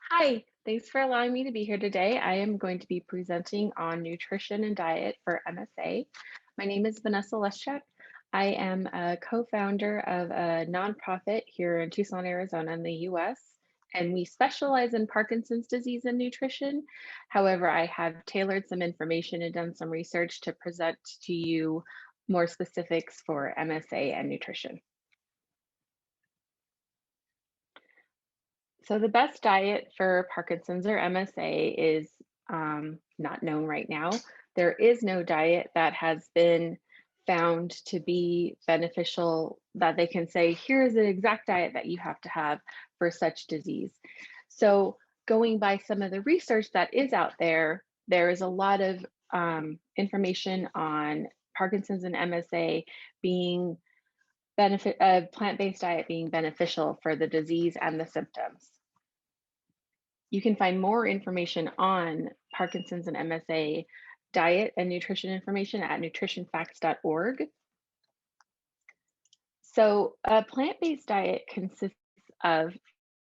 Hi, thanks for allowing me to be here today. I am going to be presenting on nutrition and diet for MSA. My name is Vanessa Leschak. I am a co-founder of a nonprofit here in Tucson, Arizona in the US, and we specialize in Parkinson's disease and nutrition. However, I have tailored some information and done some research to present to you more specifics for MSA and nutrition. So the best diet for Parkinson's or MSA is not known right now. There is no diet that has been found to be beneficial that they can say, here's the exact diet that you have to have for such disease. So going by some of the research that is out there, there is a lot of information on Parkinson's and MSA being benefit of plant-based diet being beneficial for the disease and the symptoms. You can find more information on Parkinson's and MSA diet and nutrition information at nutritionfacts.org. So, a plant based diet consists of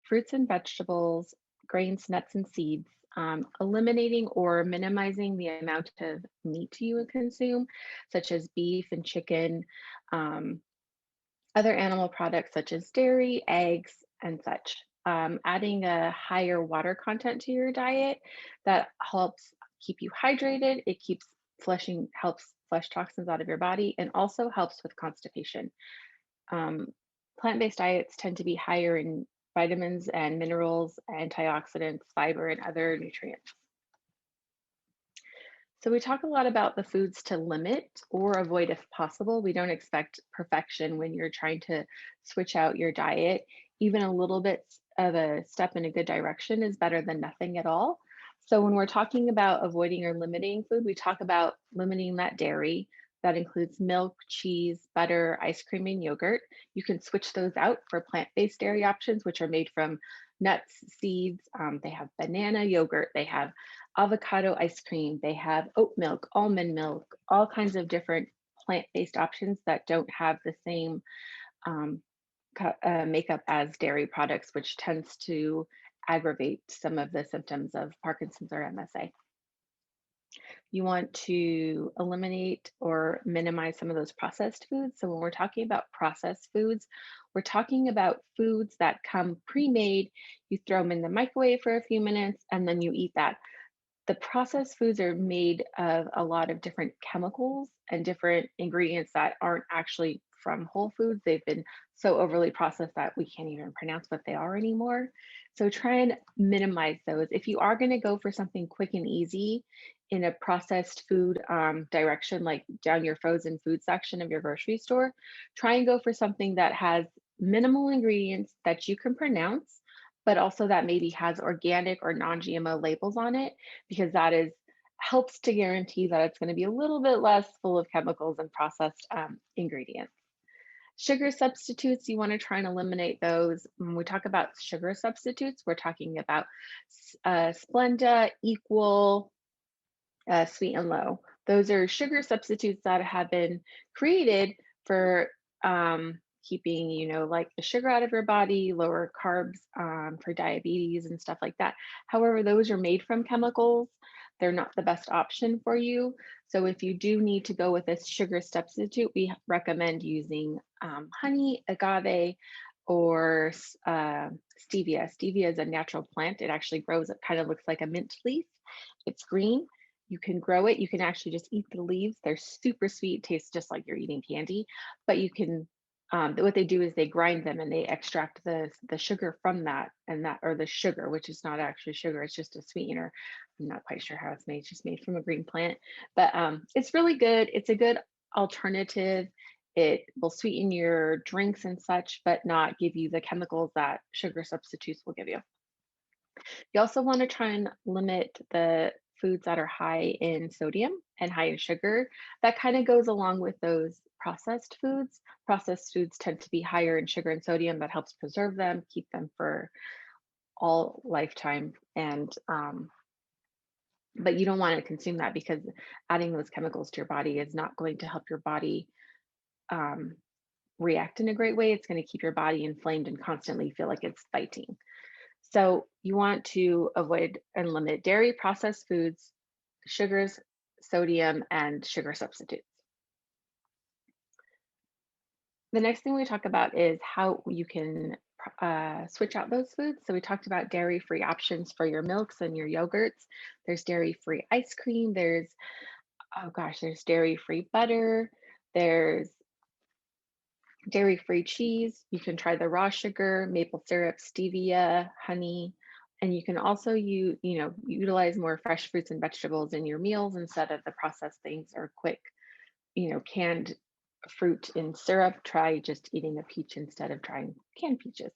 fruits and vegetables, grains, nuts, and seeds, eliminating or minimizing the amount of meat you would consume, such as beef and chicken, um, other animal products such as dairy, eggs, and such. Adding a higher water content to your diet that helps keep you hydrated. It keeps helps flush toxins out of your body, and also helps with constipation. Um, Plant-based diets tend to be higher in vitamins and minerals, antioxidants, fiber, and other nutrients. So we talk a lot about the foods to limit or avoid if possible. We don't expect perfection when you're trying to switch out your diet. Even a little bit of a step in a good direction is better than nothing at all. So when we're talking about avoiding or limiting food, we talk about limiting that dairy. That includes milk, cheese, butter, ice cream, and yogurt. You can switch those out for plant-based dairy options, which are made from nuts, seeds. They have banana yogurt. They have avocado ice cream, they have oat milk, almond milk, all kinds of different plant-based options that don't have the same um, makeup as dairy products, which tends to aggravate some of the symptoms of Parkinson's or MSA. You want to eliminate or minimize some of those processed foods. So when we're talking about processed foods, we're talking about foods that come pre-made. You throw them in the microwave for a few minutes and then you eat that. The processed foods are made of a lot of different chemicals and different ingredients that aren't actually from whole foods. They've been so overly processed that we can't even pronounce what they are anymore. So try and minimize those. If you are going to go for something quick and easy in a processed food direction, like down your frozen food section of your grocery store, try and go for something that has minimal ingredients that you can pronounce, but also that maybe has organic or non-GMO labels on it, because that is helps to guarantee that it's going to be a little bit less full of chemicals and processed ingredients. Sugar substitutes, you want to try and eliminate those. When we talk about sugar substitutes, we're talking about Splenda, Equal, Sweet and Low. Those are sugar substitutes that have been created for keeping, like the sugar out of your body, lower carbs for diabetes and stuff like that. However, those are made from chemicals. They're not the best option for you. So if you do need to go with a sugar substitute, we recommend using honey, agave, or stevia. Stevia is a natural plant. It actually grows, it kind of looks like a mint leaf. It's green. You can grow it. You can actually just eat the leaves. They're super sweet, tastes just like you're eating candy. But you can, what they do is they grind them and they extract the sugar from that, and that, or the sugar, which is not actually sugar. It's just a sweetener. I'm not quite sure how it's made. It's just made from a green plant, but it's really good. It's a good alternative. It will sweeten your drinks and such, but not give you the chemicals that sugar substitutes will give you. You also want to try and limit the foods that are high in sodium and high in sugar. That kind of goes along with those processed foods. Processed foods tend to be higher in sugar and sodium. That helps preserve them, keep them for all lifetime. And but you don't want to consume that, because adding those chemicals to your body is not going to help your body um, react in a great way. It's going to keep your body inflamed and constantly feel like it's fighting. So you want to avoid and limit dairy, processed foods, sugars, sodium, and sugar substitutes. The next thing we talk about is how you can switch out those foods. So we talked about dairy-free options for your milks and your yogurts. There's dairy-free ice cream. There's, oh gosh, there's dairy-free butter. There's dairy-free cheese. You can try the raw sugar, maple syrup, stevia, honey, and you can also utilize more fresh fruits and vegetables in your meals instead of the processed things or quick, canned fruit in syrup. Try just eating a peach instead of trying canned peaches.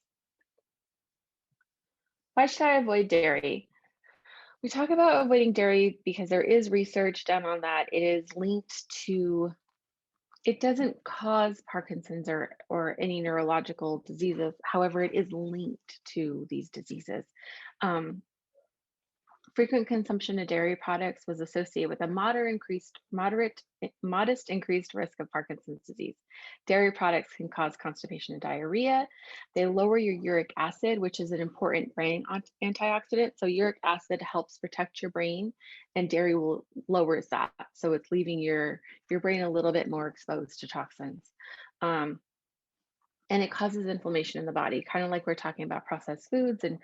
Why should I avoid dairy? We talk about avoiding dairy because there is research done on that. It is linked to it doesn't cause Parkinson's or any neurological diseases. However, it is linked to these diseases. Um, Frequent consumption of dairy products was associated with a modest increased risk of Parkinson's disease. Dairy products can cause constipation and diarrhea. They lower your uric acid, which is an important brain antioxidant. So uric acid helps protect your brain, and dairy will lowers that. So it's leaving your brain a little bit more exposed to toxins. Um, and it causes inflammation in the body, kind of like we're talking about processed foods and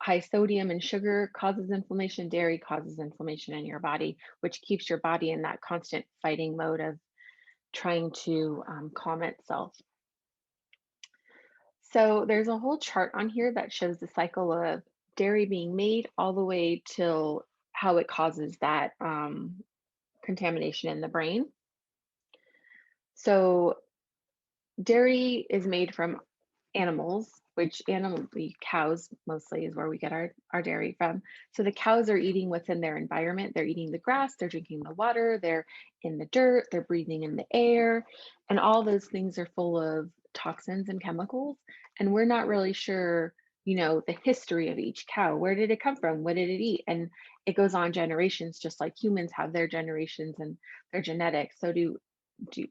high sodium and sugar causes inflammation, dairy causes inflammation in your body, which keeps your body in that constant fighting mode of trying to calm itself. So there's a whole chart on here that shows the cycle of dairy being made all the way till how it causes that contamination in the brain. So dairy is made from animals, which cows mostly is where we get our dairy from. So the cows are eating what's in their environment. They're eating the grass, they're drinking the water, they're in the dirt, they're breathing in the air, and all those things are full of toxins and chemicals. And we're not really sure, the history of each cow. Where did it come from? What did it eat? And it goes on generations, just like humans have their generations and their genetics. So do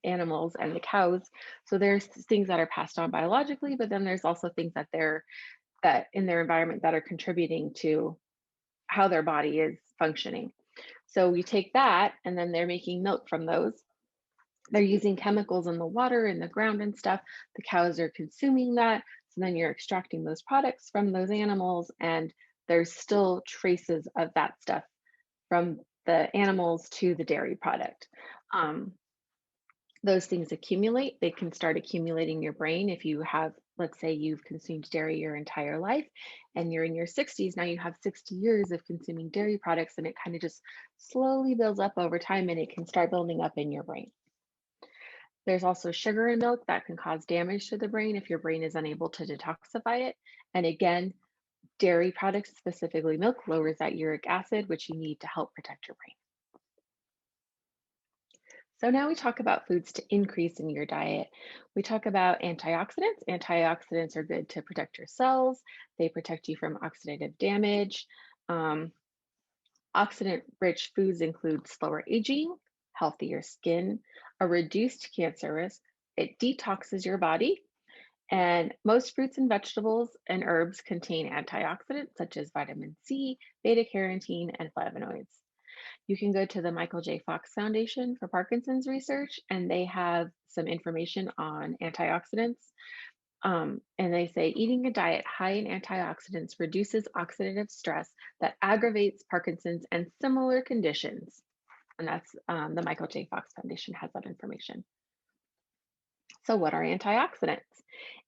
animals and the cows. So there's things that are passed on biologically, but then there's also things that in their environment that are contributing to how their body is functioning. So we take that and then they're making milk from those. They're using chemicals in the water, in the ground and stuff. The cows are consuming that. So then you're extracting those products from those animals, and there's still traces of that stuff from the animals to the dairy product. Um, those things accumulate. They can start accumulating in your brain if you have, let's say you've consumed dairy your entire life and you're in your 60s, now you have 60 years of consuming dairy products, and it kind of just slowly builds up over time and it can start building up in your brain. There's also sugar in milk that can cause damage to the brain if your brain is unable to detoxify it. And again, dairy products, specifically milk, lowers that uric acid, which you need to help protect your brain. So now we talk about foods to increase in your diet. We talk about antioxidants. Antioxidants are good to protect your cells. They protect you from oxidative damage. Um, Oxidant-rich foods include slower aging, healthier skin, a reduced cancer risk. It detoxes your body. And most fruits and vegetables and herbs contain antioxidants such as vitamin C, beta carotene, and flavonoids. You can go to the Michael J. Fox Foundation for Parkinson's research, and they have some information on antioxidants. And they say eating a diet high in antioxidants reduces oxidative stress that aggravates Parkinson's and similar conditions. And that's the Michael J. Fox Foundation has that information. So, what are antioxidants?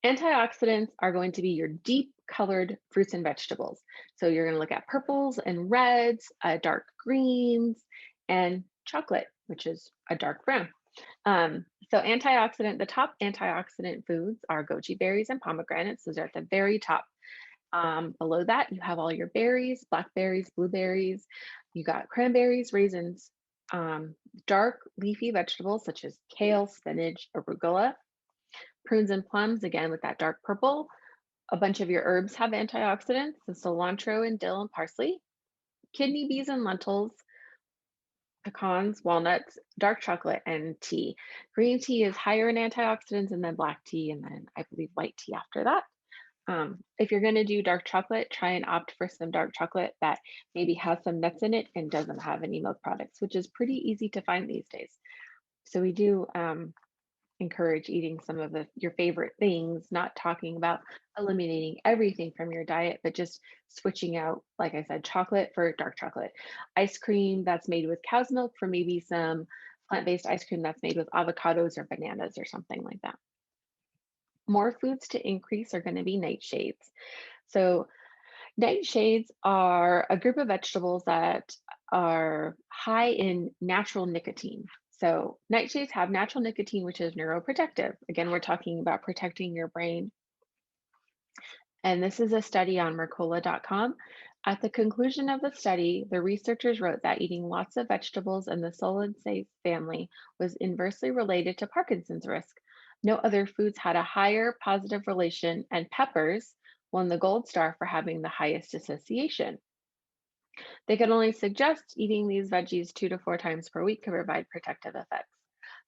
Antioxidants are going to be your deep colored fruits and vegetables. So, you're going to look at purples and reds, dark greens, and chocolate, which is a dark brown. The top antioxidant foods are goji berries and pomegranates. Those are at the very top. Below that, you have all your berries, blackberries, blueberries. You got cranberries, raisins, dark leafy vegetables such as kale, spinach, arugula, prunes and plums, again with that dark purple. A bunch of your herbs have antioxidants, so cilantro and dill and parsley, kidney beans and lentils, pecans, walnuts, dark chocolate, and tea. Green tea is higher in antioxidants, and then black tea, and then I believe white tea after that. If you're going to do dark chocolate, try and opt for some dark chocolate that maybe has some nuts in it and doesn't have any milk products, which is pretty easy to find these days. So we do encourage eating some of your favorite things, not talking about eliminating everything from your diet, but just switching out, like I said, chocolate for dark chocolate, ice cream that's made with cow's milk for maybe some plant-based ice cream that's made with avocados or bananas or something like that. More foods to increase are going to be nightshades. So, nightshades are a group of vegetables that are high in natural nicotine. So, nightshades have natural nicotine, which is neuroprotective. Again, we're talking about protecting your brain. And this is a study on Mercola.com. At the conclusion of the study, the researchers wrote that eating lots of vegetables in the Solanaceae family was inversely related to Parkinson's risk. No other foods had a higher positive relation, and peppers won the gold star for having the highest association. They could only suggest eating these veggies 2 to 4 times per week could provide protective effects.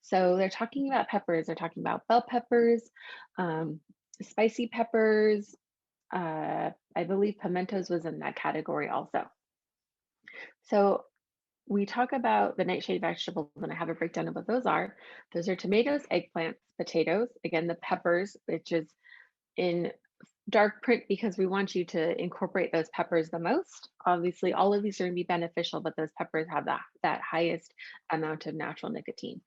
So they're talking about peppers, they're talking about bell peppers, um, spicy peppers, I believe pimentos was in that category also. So we talk about the nightshade vegetables, and I have a breakdown of what those are. Those are tomatoes, eggplants, potatoes, again, the peppers, which is in dark print because we want you to incorporate those peppers the most. Obviously, all of these are going to be beneficial, but those peppers have that highest amount of natural nicotine.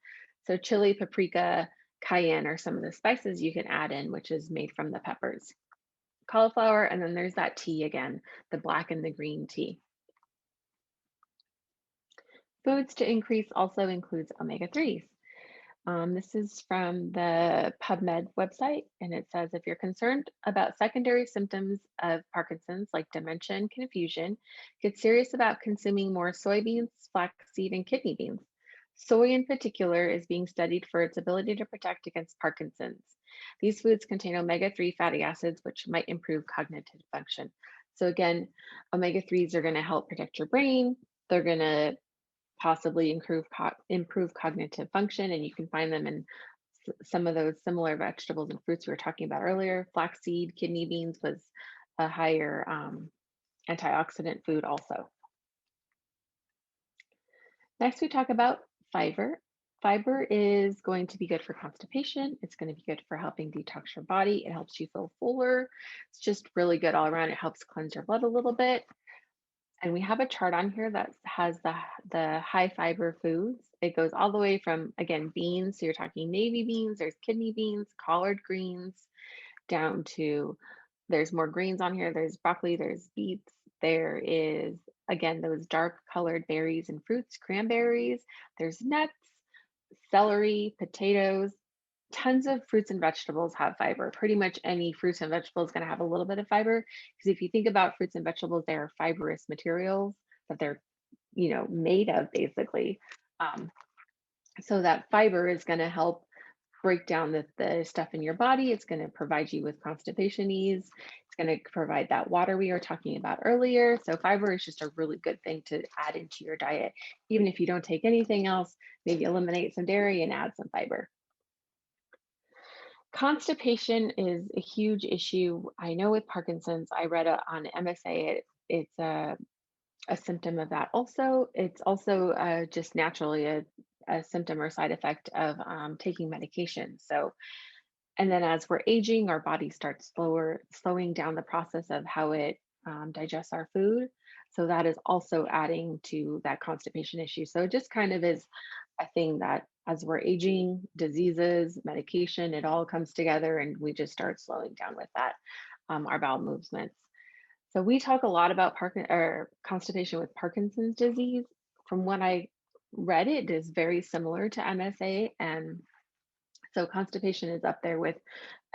So chili, paprika, cayenne are some of the spices you can add in, which is made from the peppers. Cauliflower, and then there's that tea again, the black and the green tea. Foods to increase also includes omega-3s. This is from the PubMed website, and it says if you're concerned about secondary symptoms of Parkinson's, like dementia and confusion, get serious about consuming more soybeans, flaxseed, and kidney beans. Soy, in particular, is being studied for its ability to protect against Parkinson's. These foods contain omega-3 fatty acids, which might improve cognitive function. So, again, omega-3s are going to help protect your brain. They're going to possibly improve cognitive function, and you can find them in some of those similar vegetables and fruits we were talking about earlier. Flaxseed, kidney beans was a higher antioxidant food also. Next, we talk about fiber. Fiber is going to be good for constipation. It's going to be good for helping detox your body. It helps you feel fuller. It's just really good all around. It helps cleanse your blood a little bit. And we have a chart on here that has the high fiber foods. It goes all the way from, again, beans. So you're talking navy beans, there's kidney beans, collard greens, down to there's more greens on here. There's broccoli, there's beets. There is, again, those dark colored berries and fruits, cranberries. There's nuts, celery, potatoes. Tons of fruits and vegetables have fiber. Pretty much any fruits and vegetable is going to have a little bit of fiber because if you think about fruits and vegetables, they are fibrous materials that they're, made of basically. Um, so that fiber is going to help break down the stuff in your body. It's going to provide you with constipation ease. It's going to provide that water we were talking about earlier. So fiber is just a really good thing to add into your diet. Even if you don't take anything else, maybe eliminate some dairy and add some fiber. Constipation is a huge issue. I know with Parkinson's, I read on MSA, it's a symptom of that also. It's also just naturally a symptom or side effect of taking medication. So, and then as we're aging, our body starts slowing down the process of how it digests our food. So that is also adding to that constipation issue. So it just kind of is a thing that as we're aging, diseases, medication, it all comes together and we just start slowing down with that, our bowel movements. So we talk a lot about constipation with Parkinson's disease. From what I read, it is very similar to MSA. And so constipation is up there with,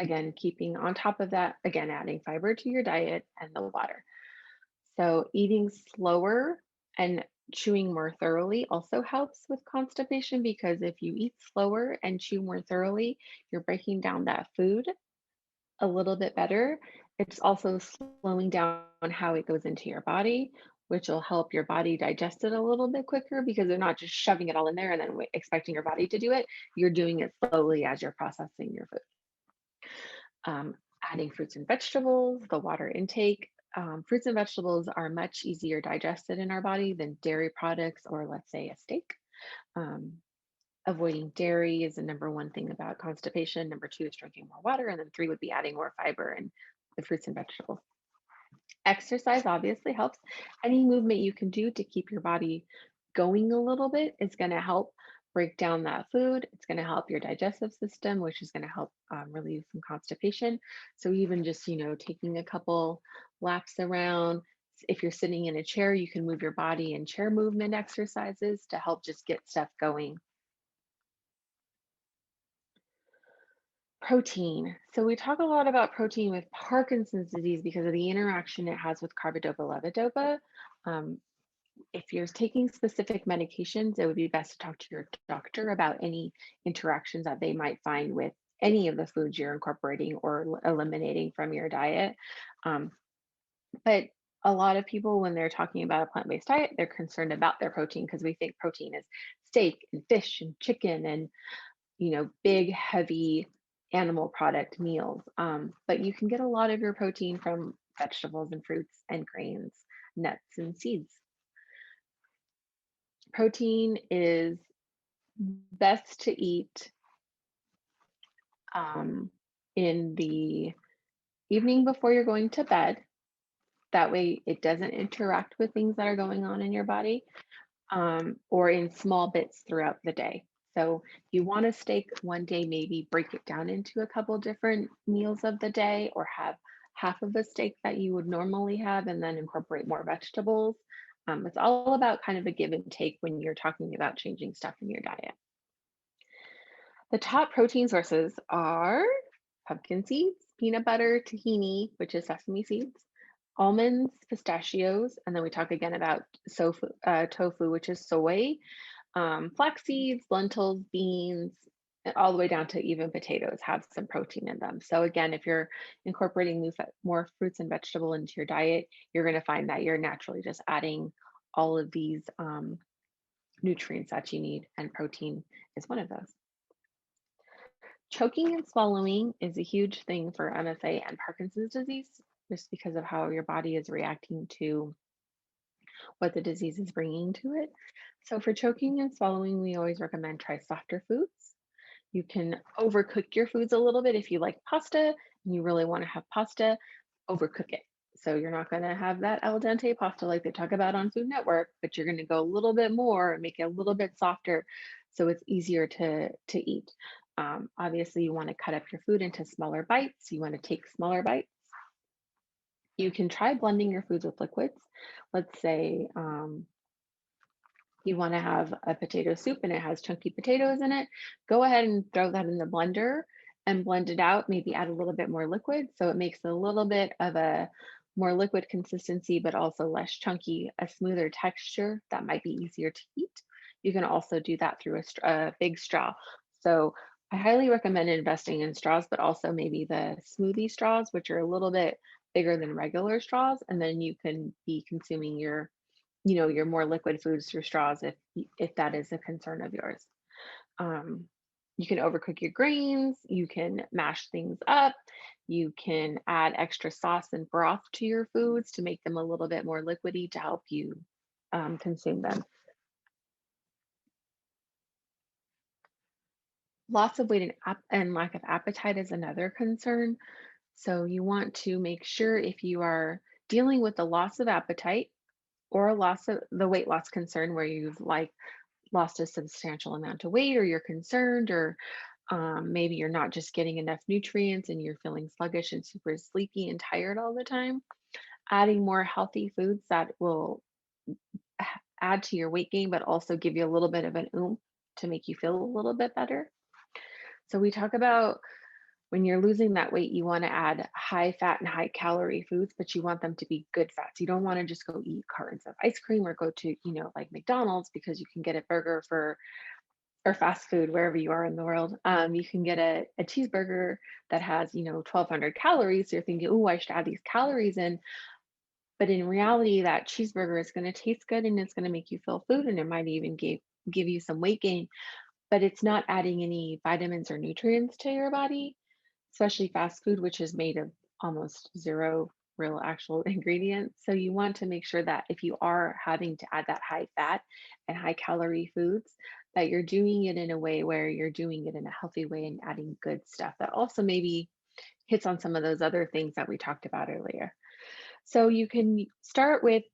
again, keeping on top of that, again, adding fiber to your diet and the water. So eating slower and chewing more thoroughly also helps with constipation because if you eat slower and chew more thoroughly, you're breaking down that food a little bit better. It's also slowing down how it goes into your body, which will help your body digest it a little bit quicker because they're not just shoving it all in there and then expecting your body to do it. You're doing it slowly as you're processing your food. Adding fruits and vegetables, the water intake. Fruits and vegetables are much easier digested in our body than dairy products or, let's say, a steak. Um, Avoiding dairy is the number one thing about constipation. Number two is drinking more water. And then three would be adding more fiber and the fruits and vegetables. Exercise obviously helps. Any movement you can do to keep your body going a little bit is going to help break down that food. It's going to help your digestive system, which is going to help relieve some constipation. So even just, taking a couple laps around. If you're sitting in a chair, you can move your body in chair movement exercises to help just get stuff going. Protein. So we talk a lot about protein with Parkinson's disease because of the interaction it has with carbidopa levodopa. Um, if you're taking specific medications, it would be best to talk to your doctor about any interactions that they might find with any of the foods you're incorporating or eliminating from your diet. Um, but a lot of people, when they're talking about a plant-based diet, they're concerned about their protein because we think protein is steak and fish and chicken and big, heavy animal product meals. But you can get a lot of your protein from vegetables and fruits and grains, nuts and seeds. Protein is best to eat um, in the evening before you're going to bed. That way, it doesn't interact with things that are going on in your body, or in small bits throughout the day. So you want a steak one day, maybe break it down into a couple different meals of the day, or have half of a steak that you would normally have and then incorporate more vegetables. It's all about kind of a give and take when you're talking about changing stuff in your diet. The top protein sources are pumpkin seeds, peanut butter, tahini, which is sesame seeds, almonds, pistachios, and then we talk again about tofu, which is soy, flax seeds, lentils, beans, and all the way down to even potatoes have some protein in them. So again, if you're incorporating more fruits and vegetable into your diet, you're going to find that you're naturally just adding all of these nutrients that you need, and protein is one of those. Choking and swallowing is a huge thing for MSA and Parkinson's disease, just because of how your body is reacting to what the disease is bringing to it. So, for choking and swallowing, we always recommend try softer foods. You can overcook your foods a little bit if you like pasta and you really want to have pasta, overcook it. So, you're not going to have that al dente pasta like they talk about on Food Network, but you're going to go a little bit more and make it a little bit softer so it's easier to eat. Obviously, you want to cut up your food into smaller bites. You want to take smaller bites. You can try blending your foods with liquids. Let's say you want to have a potato soup and it has chunky potatoes in it. Go ahead and throw that in the blender and blend it out. Maybe add a little bit more liquid so it makes a little bit of a more liquid consistency, but also less chunky, a smoother texture that might be easier to eat. You can also do that through a big straw. So I highly recommend investing in straws, but also maybe the smoothie straws, which are a little bit bigger than regular straws. And then you can be consuming your more liquid foods through straws if that is a concern of yours. Um, you can overcook your grains, you can mash things up, you can add extra sauce and broth to your foods to make them a little bit more liquidy to help you consume them. Loss of weight and lack of appetite is another concern. So you want to make sure if you are dealing with the loss of appetite or a loss of the weight loss concern where you've lost a substantial amount of weight, or you're concerned, or maybe you're not just getting enough nutrients and you're feeling sluggish and super sleepy and tired all the time, adding more healthy foods that will add to your weight gain but also give you a little bit of an oomph to make you feel a little bit better. So we talk about when you're losing that weight, you want to add high fat and high calorie foods, but you want them to be good fats. You don't want to just go eat cartons of ice cream or go to, like McDonald's, because you can get a burger or fast food wherever you are in the world. You can get a cheeseburger that has, 1,200 calories. So you're thinking, oh, I should add these calories in. But in reality, that cheeseburger is going to taste good and it's going to make you feel food, and it might even give you some weight gain, but it's not adding any vitamins or nutrients to your body. especially fast food, which is made of almost zero real actual ingredients. So you want to make sure that if you are having to add that high fat and high calorie foods, that you're doing it in a way where you're doing it in a healthy way and adding good stuff that also maybe hits on some of those other things that we talked about earlier. So you can start with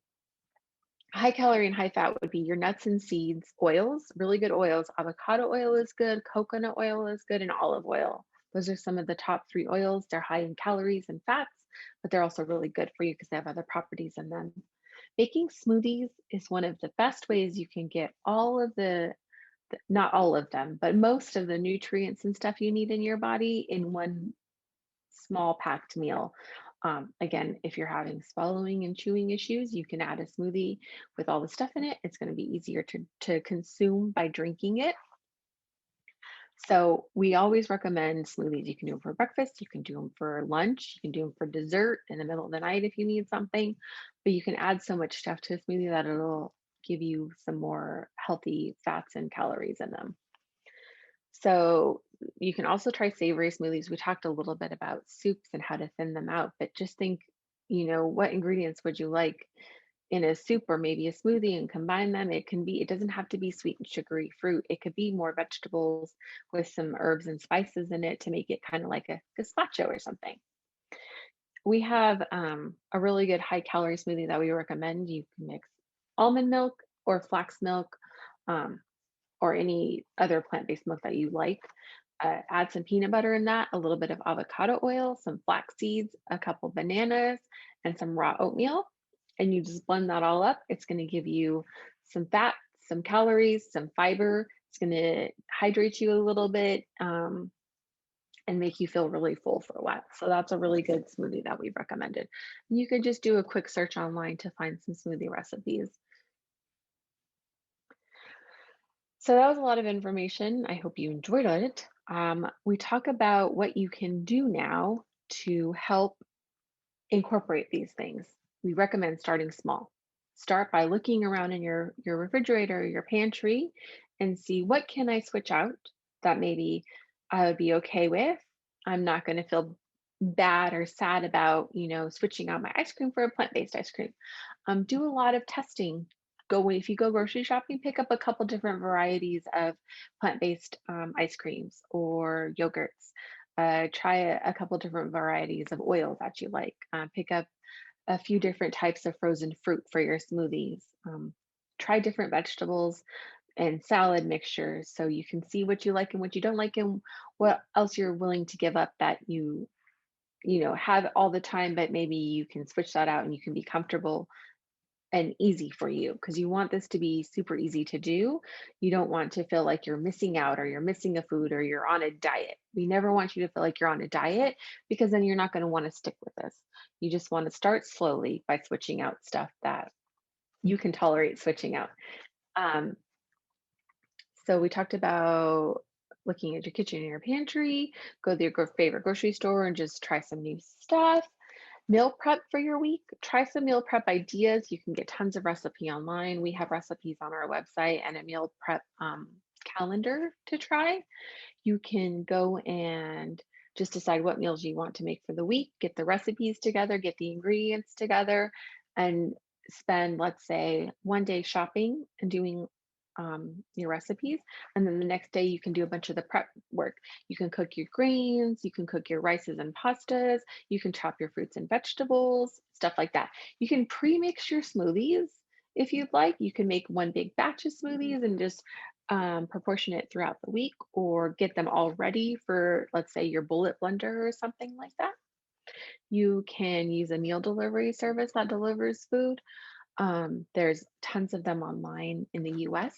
high calorie and high fat would be your nuts and seeds, oils, really good oils. Avocado oil is good, coconut oil is good, and olive oil. Those are some of the top three oils. They're high in calories and fats, but they're also really good for you because they have other properties in them. Making smoothies is one of the best ways you can get all of not all of them, but most of the nutrients and stuff you need in your body in one small packed meal. Again, if you're having swallowing and chewing issues, you can add a smoothie with all the stuff in it. It's going to be easier to consume by drinking it. So we always recommend smoothies. You can do them for breakfast, you can do them for lunch, you can do them for dessert in the middle of the night if you need something. But you can add so much stuff to a smoothie that it'll give you some more healthy fats and calories in them. So you can also try savory smoothies. We talked a little bit about soups and how to thin them out, but just think, what ingredients would you like in a soup or maybe a smoothie and combine them? It doesn't have to be sweet and sugary fruit. It could be more vegetables with some herbs and spices in it to make it kind of like a gazpacho or something. We have a really good high calorie smoothie that we recommend. You can mix almond milk or flax milk. Or any other plant-based milk that you like. Add some peanut butter in that, a little bit of avocado oil, some flax seeds, a couple bananas, and some raw oatmeal. And you just blend that all up. It's going to give you some fat, some calories, some fiber. It's going to hydrate you a little bit and make you feel really full for a while. So that's a really good smoothie that we've recommended. You could just do a quick search online to find some smoothie recipes. So that was a lot of information. I hope you enjoyed it. We talk about what you can do now to help incorporate these things. We recommend starting small. Start by looking around in your refrigerator, your pantry, and see what can I switch out that maybe I would be okay with. I'm not going to feel bad or sad about, switching out my ice cream for a plant-based ice cream. Do a lot of testing. If you go grocery shopping, pick up a couple different varieties of plant-based ice creams or yogurts. Try a couple different varieties of oil that you like. Pick up a few different types of frozen fruit for your smoothies. Try different vegetables and salad mixtures so you can see what you like and what you don't like and what else you're willing to give up that you have all the time, but maybe you can switch that out and you can be comfortable and easy for you because you want this to be super easy to do. You don't want to feel like you're missing out or you're missing a food or you're on a diet. We never want you to feel like you're on a diet because then you're not going to want to stick with this. You just want to start slowly by switching out stuff that you can tolerate switching out. Um, so we talked about looking at your kitchen and your pantry, go to your favorite grocery store and just try some new stuff. Meal prep for your week. Try some meal prep ideas. You can get tons of recipe online. We have recipes on our website and a meal prep calendar to try. You can go and just decide what meals you want to make for the week, get the recipes together, get the ingredients together, and spend, let's say, one day shopping and doing your recipes. And then the next day, you can do a bunch of the prep work. You can cook your grains, you can cook your rices and pastas, you can chop your fruits and vegetables, stuff like that. You can pre mix your smoothies if you'd like. You can make one big batch of smoothies and just proportion it throughout the week or get them all ready for, let's say, your bullet blender or something like that. You can use a meal delivery service that delivers food. There's tons of them online in the US.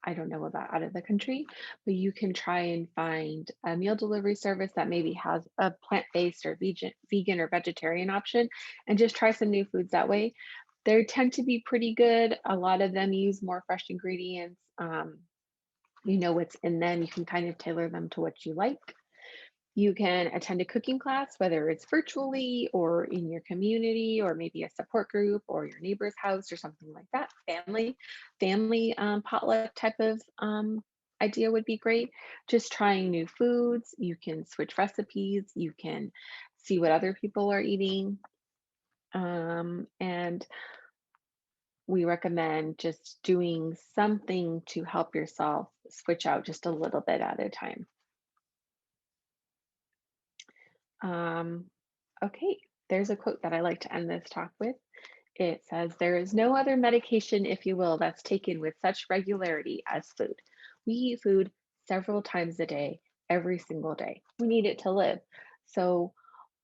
I don't know about out of the country, but you can try and find a meal delivery service that maybe has a plant-based or vegan or vegetarian option and just try some new foods that way. They tend to be pretty good. A lot of them use more fresh ingredients. You know what's in them. You can kind of tailor them to what you like. You can attend a cooking class, whether it's virtually or in your community, or maybe a support group or your neighbor's house or something like that. Family potluck type of idea would be great. Just trying new foods, you can switch recipes, you can see what other people are eating. And we recommend just doing something to help yourself switch out just a little bit at a time. Um, okay, there's a quote that I like to end this talk with. It says, "There is no other medication, if you will, that's taken with such regularity as food. We eat food several times a day, every single day. We need it to live." So,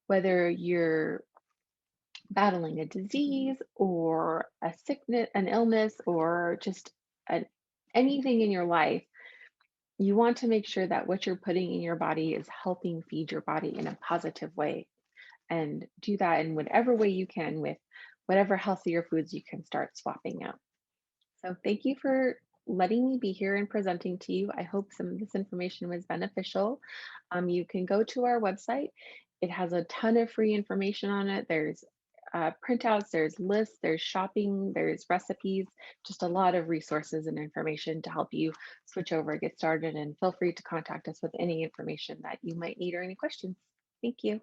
whether you're battling a disease or a sickness, an illness, or just an, anything in your life, you want to make sure that what you're putting in your body is helping feed your body in a positive way, and do that in whatever way you can with whatever healthier foods you can start swapping out. So, thank you for letting me be here and presenting to you. I hope some of this information was beneficial. You can go to our website, it has a ton of free information on it. There's printouts, there's lists, there's shopping, there's recipes, just a lot of resources and information to help you switch over, get started, and feel free to contact us with any information that you might need or any questions. Thank you.